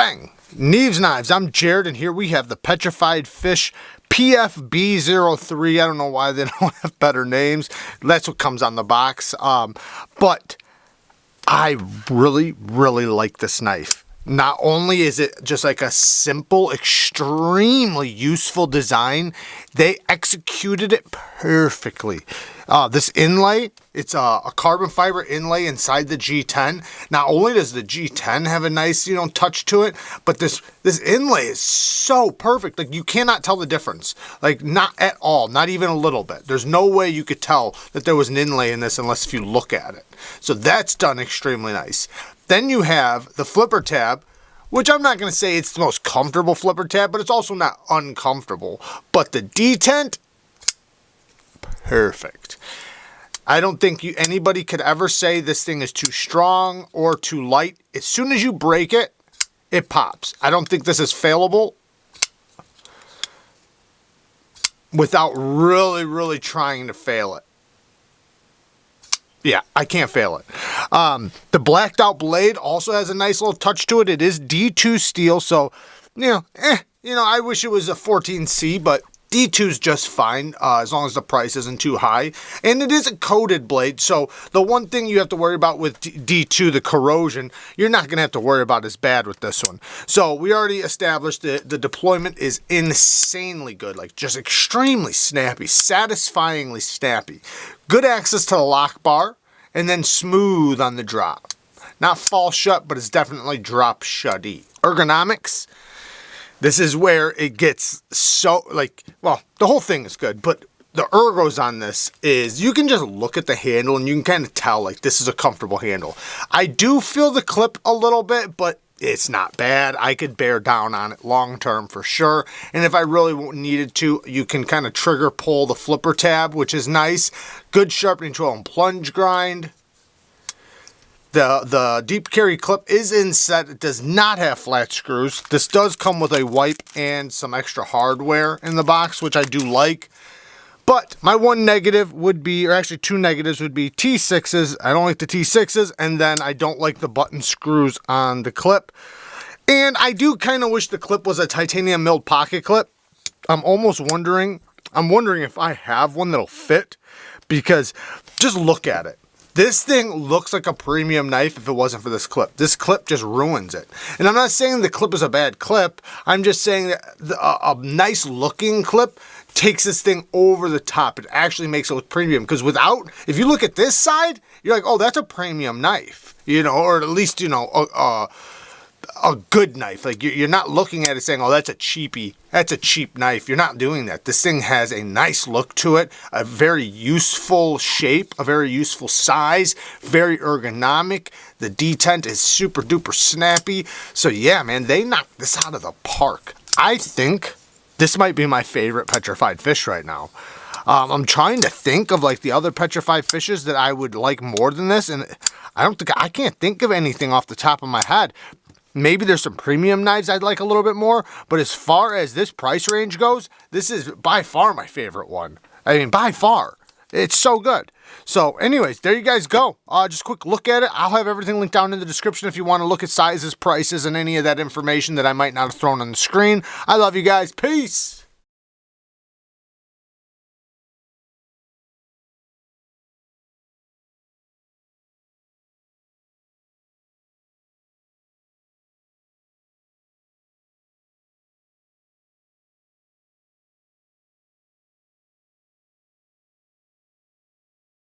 Bang! Neeves Knives, I'm Jared, and here we have the Petrified Fish PFB03. I don't know why they don't have better names. That's what comes on the box. But I really like this knife. Not only is it just like a simple, extremely useful design, they executed it perfectly. This inlay, it's a carbon fiber inlay inside the G10. Not only does the G10 have a nice, touch to it, but this inlay is so perfect. Like, you cannot tell the difference. Like, not at all, not even a little bit. There's no way you could tell that there was an inlay in this unless if you look at it. So that's done extremely nice. Then you have the flipper tab, which I'm not going to say it's the most comfortable flipper tab, but it's also not uncomfortable. But the detent, perfect. I don't think anybody could ever say this thing is too strong or too light. As soon as you break it, it pops. I don't think this is failable without really trying to fail it. Yeah, I can't fail it. The blacked out blade also has a nice little touch to it. It is D2 steel, so, I wish it was a 14C, but D2's just fine, as long as the price isn't too high. And it is a coated blade, so the one thing you have to worry about with D2, the corrosion, you're not going to have to worry about as bad with this one. So we already established that the deployment is insanely good, like just extremely snappy, satisfyingly snappy. Good access to the lock bar, and then smooth on the drop. Not fall shut, but it's definitely drop shut-y. Ergonomics. This is where it gets so, the whole thing is good, but the ergos on this is, you can just look at the handle and you can kind of tell, this is a comfortable handle. I do feel the clip a little bit, but it's not bad. I could bear down on it long term for sure. And if I really needed to, you can kind of trigger pull the flipper tab, which is nice. Good sharpening tool and plunge grind. The deep carry clip is inset. It does not have flat screws. This does come with a wipe and some extra hardware in the box, which I do like. But my one negative would be, or actually two negatives would be T6s. I don't like the T6s, and then I don't like the button screws on the clip. And I do kind of wish the clip was a titanium milled pocket clip. I'm wondering if I have one that'll fit, because just look at it. This thing looks like a premium knife if it wasn't for this clip. This clip just ruins it. And I'm not saying the clip is a bad clip. I'm just saying that a nice looking clip takes this thing over the top. It actually makes it look premium, because if you look at this side, you're like, oh, that's a premium knife, or at least, a good knife. Like, you're not looking at it saying, oh, that's a cheapie. That's a cheap knife. You're not doing that. This thing has a nice look to it, a very useful shape, a very useful size, very ergonomic. The detent is super duper snappy. So yeah, man, they knocked this out of the park. I think this might be my favorite petrified fish right now. I'm trying to think of the other petrified fishes that I would like more than this, and I can't think of anything off the top of my head. Maybe there's some premium knives I'd like a little bit more, but as far as this price range goes, this is by far my favorite one. I mean, by far. It's so good. So anyways, there you guys go. Just a quick look at it. I'll have everything linked down in the description if you want to look at sizes, prices, and any of that information that I might not have thrown on the screen. I love you guys. Peace.